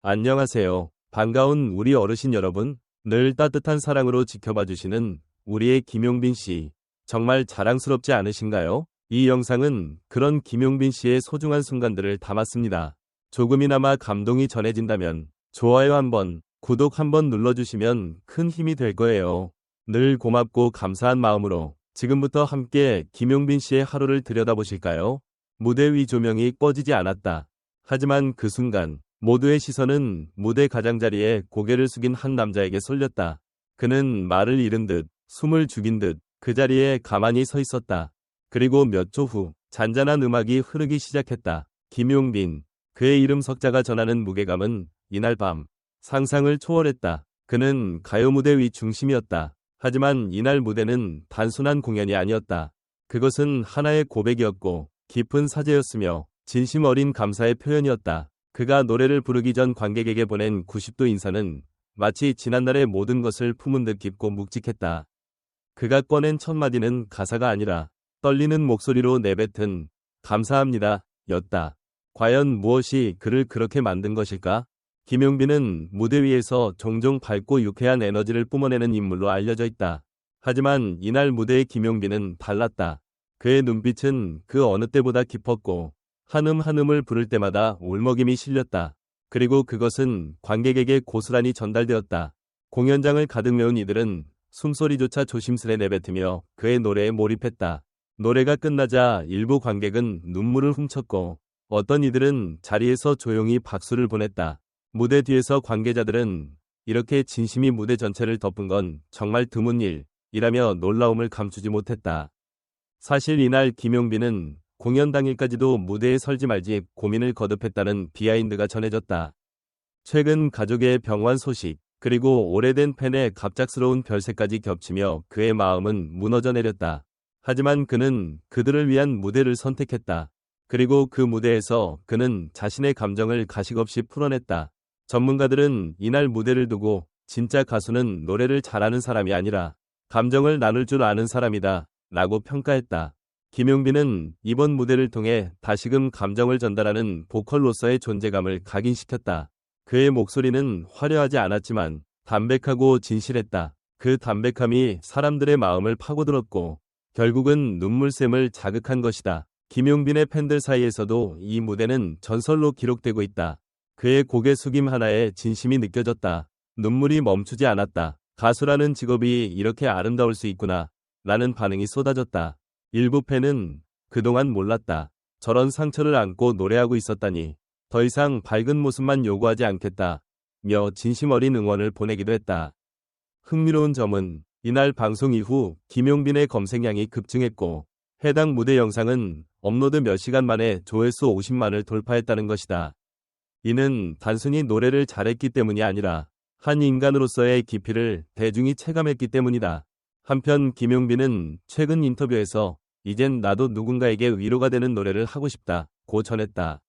안녕하세요. 반가운 우리 어르신 여러분. 늘 따뜻한 사랑으로 지켜봐 주시는 우리의 김용빈 씨. 정말 자랑스럽지 않으신가요? 이 영상은 그런 김용빈 씨의 소중한 순간들을 담았습니다. 조금이나마 감동이 전해진다면 좋아요 한번, 구독 한번 눌러주시면 큰 힘이 될 거예요. 늘 고맙고 감사한 마음으로 지금부터 함께 김용빈 씨의 하루를 들여다보실까요? 무대 위 조명이 꺼지지 않았다. 하지만 그 순간 모두의 시선은 무대 가장자리에 고개를 숙인 한 남자에게 쏠렸다. 그는 말을 잃은 듯, 숨을 죽인 듯 그 자리에 가만히 서 있었다. 그리고 몇 초 후 잔잔한 음악이 흐르기 시작했다. 김용빈. 그의 이름 석자가 전하는 무게감은 이날 밤 상상을 초월했다. 그는 가요 무대 위 중심이었다. 하지만 이날 무대는 단순한 공연이 아니었다. 그것은 하나의 고백이었고 깊은 사죄였으며 진심 어린 감사의 표현이었다. 그가 노래를 부르기 전 관객에게 보낸 90도 인사는 마치 지난날의 모든 것을 품은 듯 깊고 묵직했다. 그가 꺼낸 첫 마디는 가사가 아니라 떨리는 목소리로 내뱉은 감사합니다 였다. 과연 무엇이 그를 그렇게 만든 것일까? 김용빈은 무대 위에서 종종 밝고 유쾌한 에너지를 뿜어내는 인물로 알려져 있다. 하지만 이날 무대의 김용빈은 달랐다. 그의 눈빛은 그 어느 때보다 깊었고 한음 한음을 부를 때마다 울먹임이 실렸다. 그리고 그것은 관객에게 고스란히 전달되었다. 공연장을 가득 메운 이들은 숨소리조차 조심스레 내뱉으며 그의 노래에 몰입했다. 노래가 끝나자 일부 관객은 눈물을 훔쳤고 어떤 이들은 자리에서 조용히 박수를 보냈다. 무대 뒤에서 관계자들은 이렇게 진심이 무대 전체를 덮은 건 정말 드문 일이라며 놀라움을 감추지 못했다. 사실 이날 김용빈은 공연 당일까지도 무대에 설지 말지 고민을 거듭했다는 비하인드가 전해졌다. 최근 가족의 병환 소식, 그리고 오래된 팬의 갑작스러운 별세까지 겹치며 그의 마음은 무너져 내렸다. 하지만 그는 그들을 위한 무대를 선택했다. 그리고 그 무대에서 그는 자신의 감정을 가식 없이 풀어냈다. 전문가들은 이날 무대를 두고 진짜 가수는 노래를 잘하는 사람이 아니라 감정을 나눌 줄 아는 사람이다 라고 평가했다. 김용빈은 이번 무대를 통해 다시금 감정을 전달하는 보컬로서의 존재감을 각인시켰다. 그의 목소리는 화려하지 않았지만 담백하고 진실했다. 그 담백함이 사람들의 마음을 파고들었고 결국은 눈물샘을 자극한 것이다. 김용빈의 팬들 사이에서도 이 무대는 전설로 기록되고 있다. 그의 고개 숙임 하나에 진심이 느껴졌다. 눈물이 멈추지 않았다. 가수라는 직업이 이렇게 아름다울 수 있구나 라는 반응이 쏟아졌다. 일부 팬은 그동안 몰랐다. 저런 상처를 안고 노래하고 있었다니. 더 이상 밝은 모습만 요구하지 않겠다. 며 진심 어린 응원을 보내기도 했다. 흥미로운 점은 이날 방송 이후 김용빈의 검색량이 급증했고 해당 무대 영상은 업로드 몇 시간 만에 조회수 50만을 돌파했다는 것이다. 이는 단순히 노래를 잘했기 때문이 아니라 한 인간으로서의 깊이를 대중이 체감했기 때문이다. 한편 김용빈은 최근 인터뷰에서 이젠 나도 누군가에게 위로가 되는 노래를 하고 싶다고 전했다.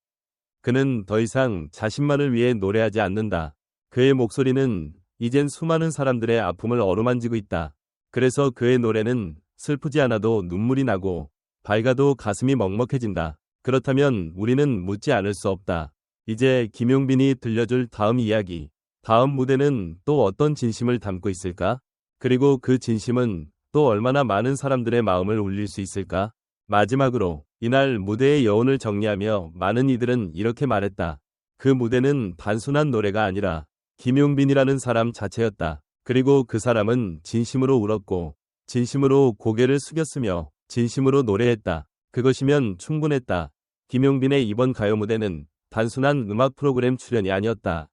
그는 더 이상 자신만을 위해 노래하지 않는다. 그의 목소리는 이젠 수많은 사람들의 아픔을 어루만지고 있다. 그래서 그의 노래는 슬프지 않아도 눈물이 나고 밝아도 가슴이 먹먹해진다. 그렇다면 우리는 묻지 않을 수 없다. 이제 김용빈이 들려줄 다음 이야기, 다음 무대는 또 어떤 진심을 담고 있을까? 그리고 그 진심은 또 얼마나 많은 사람들의 마음을 울릴 수 있을까? 마지막으로 이날 무대의 여운을 정리하며 많은 이들은 이렇게 말했다. 그 무대는 단순한 노래가 아니라 김용빈이라는 사람 자체였다. 그리고 그 사람은 진심으로 울었고 진심으로 고개를 숙였으며 진심으로 노래했다. 그것이면 충분했다. 김용빈의 이번 가요 무대는 단순한 음악 프로그램 출연이 아니었다.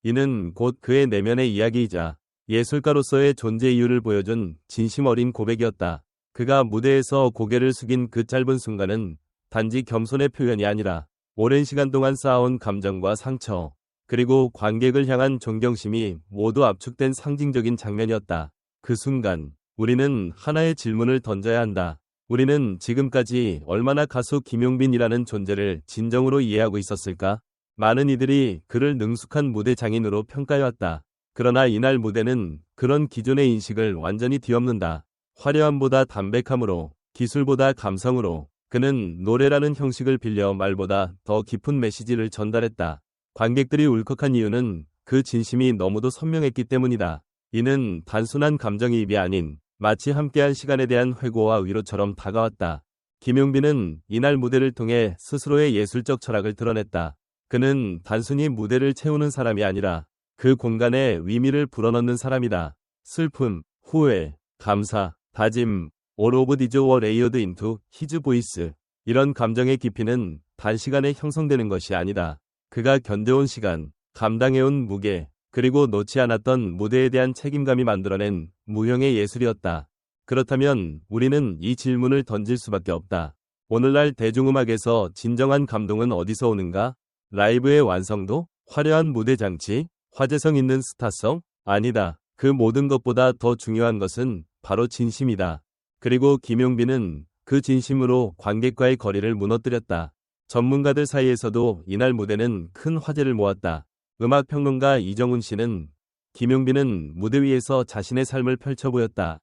이는 곧 그의 내면의 이야기이자 예술가로서의 존재 이유를 보여준 진심 어린 고백이었다. 그가 무대에서 고개를 숙인 그 짧은 순간은 단지 겸손의 표현이 아니라 오랜 시간 동안 쌓아온 감정과 상처, 그리고 관객을 향한 존경심이 모두 압축된 상징적인 장면이었다. 그 순간 우리는 하나의 질문을 던져야 한다. 우리는 지금까지 얼마나 가수 김용빈이라는 존재를 진정으로 이해하고 있었을까? 많은 이들이 그를 능숙한 무대 장인으로 평가해왔다. 그러나 이날 무대는 그런 기존의 인식을 완전히 뒤엎는다. 화려함보다 담백함으로, 기술보다 감성으로 그는 노래라는 형식을 빌려 말보다 더 깊은 메시지를 전달했다. 관객들이 울컥한 이유는 그 진심이 너무도 선명했기 때문이다. 이는 단순한 감정이입이 아닌 마치 함께한 시간에 대한 회고와 위로처럼 다가왔다. 김용빈은 이날 무대를 통해 스스로의 예술적 철학을 드러냈다. 그는 단순히 무대를 채우는 사람이 아니라 그 공간에 의미를 불어넣는 사람이다. 슬픔, 후회, 감사, 다짐, all of these were layered into his voice. 이런 감정의 깊이는 단시간에 형성되는 것이 아니다. 그가 견뎌온 시간, 감당해온 무게, 그리고 놓지 않았던 무대에 대한 책임감이 만들어낸 무형의 예술이었다. 그렇다면 우리는 이 질문을 던질 수밖에 없다. 오늘날 대중음악에서 진정한 감동은 어디서 오는가? 라이브의 완성도? 화려한 무대 장치? 화제성 있는 스타성? 아니다. 그 모든 것보다 더 중요한 것은 바로 진심이다. 그리고 김용빈은 그 진심으로 관객과의 거리를 무너뜨렸다. 전문가들 사이에서도 이날 무대는 큰 화제를 모았다. 음악평론가 이정훈 씨는 김용빈은 무대 위에서 자신의 삶을 펼쳐 보였다.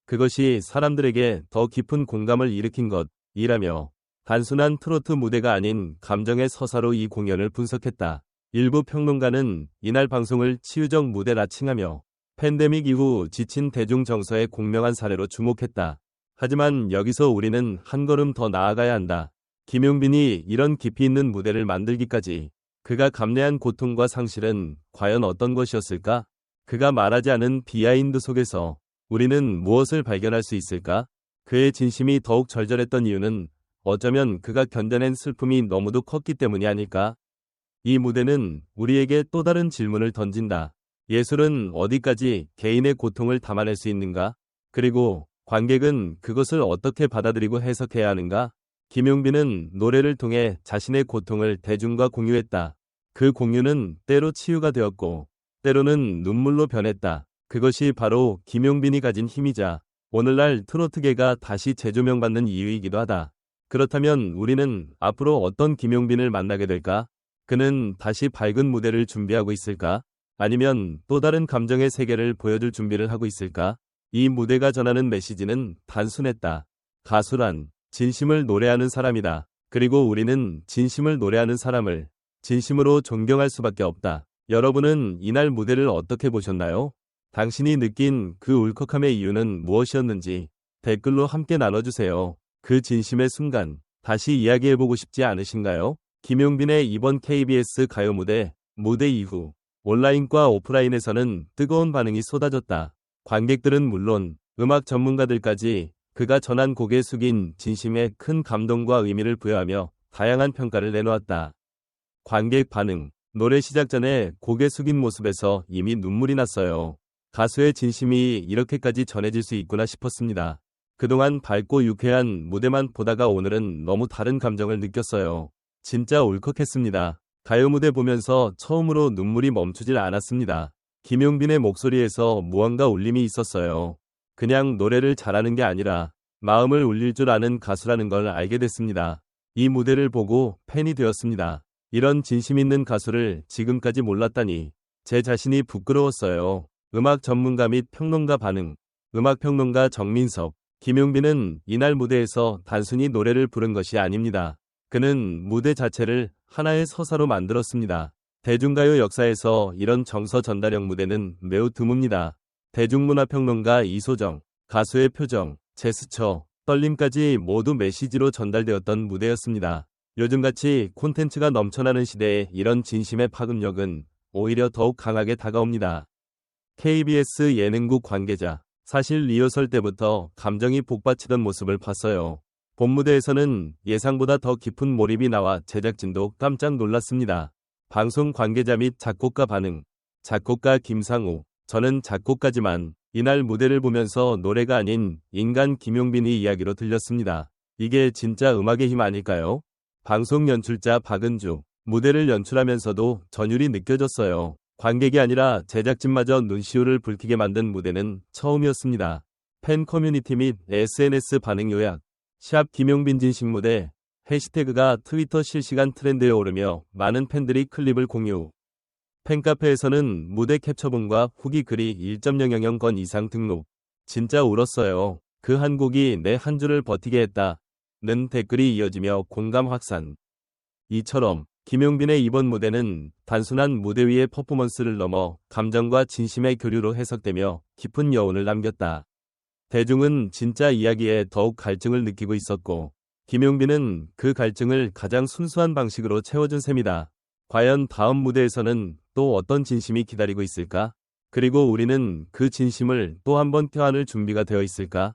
그것이 사람들에게 더 깊은 공감을 일으킨 것이라며 단순한 트로트 무대가 아닌 감정의 서사로 이 공연을 분석했다. 일부 평론가는 이날 방송을 치유적 무대라 칭하며 팬데믹 이후 지친 대중 정서의 공명한 사례로 주목했다. 하지만 여기서 우리는 한 걸음 더 나아가야 한다. 김용빈이 이런 깊이 있는 무대를 만들기까지 그가 감내한 고통과 상실은 과연 어떤 것이었을까? 그가 말하지 않은 비하인드 속에서 우리는 무엇을 발견할 수 있을까? 그의 진심이 더욱 절절했던 이유는 어쩌면 그가 견뎌낸 슬픔이 너무도 컸기 때문이 아닐까? 이 무대는 우리에게 또 다른 질문을 던진다. 예술은 어디까지 개인의 고통을 담아낼 수 있는가? 그리고 관객은 그것을 어떻게 받아들이고 해석해야 하는가? 김용빈은 노래를 통해 자신의 고통을 대중과 공유했다. 그 공유는 때로 치유가 되었고 때로는 눈물로 변했다. 그것이 바로 김용빈이 가진 힘이자 오늘날 트로트계가 다시 재조명받는 이유이기도 하다. 그렇다면 우리는 앞으로 어떤 김용빈을 만나게 될까? 그는 다시 밝은 무대를 준비하고 있을까? 아니면 또 다른 감정의 세계를 보여줄 준비를 하고 있을까? 이 무대가 전하는 메시지는 단순했다. 가수란 진심을 노래하는 사람이다. 그리고 우리는 진심을 노래하는 사람을 진심으로 존경할 수밖에 없다. 여러분은 이날 무대를 어떻게 보셨나요? 당신이 느낀 그 울컥함의 이유는 무엇이었는지 댓글로 함께 나눠주세요. 그 진심의 순간 다시 이야기해보고 싶지 않으신가요? 김용빈의 이번 KBS 가요 무대 이후 온라인과 오프라인에서는 뜨거운 반응이 쏟아졌다. 관객들은 물론 음악 전문가들까지 그가 전한 곡에 숙인 진심에 큰 감동과 의미를 부여하며 다양한 평가를 내놓았다. 관객 반응. 노래 시작 전에 고개 숙인 모습에서 이미 눈물이 났어요. 가수의 진심이 이렇게까지 전해질 수 있구나 싶었습니다. 그동안 밝고 유쾌한 무대만 보다가 오늘은 너무 다른 감정을 느꼈어요. 진짜 울컥했습니다. 가요 무대 보면서 처음으로 눈물이 멈추질 않았습니다. 김용빈의 목소리에서 무언가 울림이 있었어요. 그냥 노래를 잘하는 게 아니라 마음을 울릴 줄 아는 가수라는 걸 알게 됐습니다. 이 무대를 보고 팬이 되었습니다. 이런 진심 있는 가수를 지금까지 몰랐다니 제 자신이 부끄러웠어요. 음악 전문가 및 평론가 반응. 음악평론가 정민석. 김용빈은 이날 무대에서 단순히 노래를 부른 것이 아닙니다. 그는 무대 자체를 하나의 서사로 만들었습니다. 대중가요 역사에서 이런 정서 전달형 무대는 매우 드뭅니다. 대중문화평론가 이소정. 가수의 표정, 제스처, 떨림까지 모두 메시지로 전달되었던 무대였습니다. 요즘같이 콘텐츠가 넘쳐나는 시대에 이런 진심의 파급력은 오히려 더욱 강하게 다가옵니다. KBS 예능국 관계자. 사실 리허설 때부터 감정이 복받치던 모습을 봤어요. 본 무대에서는 예상보다 더 깊은 몰입이 나와 제작진도 깜짝 놀랐습니다. 방송 관계자 및 작곡가 반응. 작곡가 김상우. 저는 작곡가지만 이날 무대를 보면서 노래가 아닌 인간 김용빈의 이야기로 들렸습니다. 이게 진짜 음악의 힘 아닐까요? 방송 연출자 박은주. 무대를 연출하면서도 전율이 느껴졌어요. 관객이 아니라 제작진마저 눈시울을 붉히게 만든 무대는 처음이었습니다. 팬 커뮤니티 및 SNS 반응 요약. 샵 김용빈 진심 무대. 해시태그가 트위터 실시간 트렌드에 오르며 많은 팬들이 클립을 공유. 팬카페에서는 무대 캡처본과 후기 글이 1.000건 건 이상 등록. 진짜 울었어요. 그 한 곡이 내 한 주를 버티게 했다. 는 댓글이 이어지며 공감 확산. 이처럼 김용빈의 이번 무대는 단순한 무대 위의 퍼포먼스를 넘어 감정과 진심의 교류로 해석되며 깊은 여운을 남겼다. 대중은 진짜 이야기에 더욱 갈증을 느끼고 있었고, 김용빈은 그 갈증을 가장 순수한 방식으로 채워준 셈이다. 과연 다음 무대에서는 또 어떤 진심이 기다리고 있을까? 그리고 우리는 그 진심을 또 한 번 껴안을 준비가 되어 있을까?